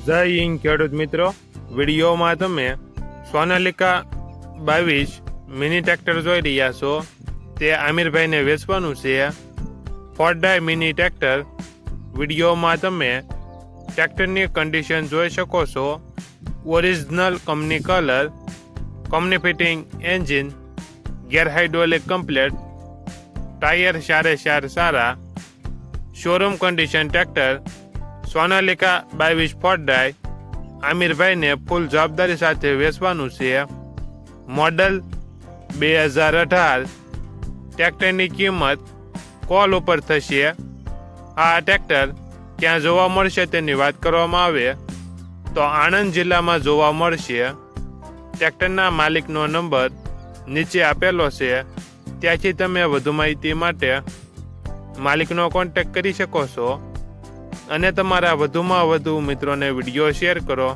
જય હિન્દ ખેડૂત મિત્રો, વિડીયોમાં તમે સોનાલિકા 22 મિની ટ્રેક્ટર જોઈ રહ્યા છો. તે આમિરભાઈને વેચવાનું છે. Ford mini tractor. વિડીયોમાં તમે ટ્રેક્ટરની કન્ડિશન જોઈ શકો છો. Original company colour, company fitting engine, gear hydraulic complete, tyre સારા, showroom condition tractor. Sonalika 22 Ford આમિરભાઈને ફૂલ જવાબદારી સાથે વેચવાનું છે. મોડલ 2018. ટ્રેક્ટરની કિંમત કોલ ઉપર થશે. આ ટ્રેક્ટર ક્યાં જોવા મળશે તેની વાત કરવામાં આવે તો આણંદ જિલ્લામાં જોવા મળશે. ટ્રેક્ટરના માલિકનો નંબર નીચે આપેલો છે, ત્યાંથી તમે વધુ માહિતી માટે માલિકનો કોન્ટેક્ટ કરી શકો છો અને તમારા વધુમાં વધુ મિત્રોને વિડીયો શેર કરો.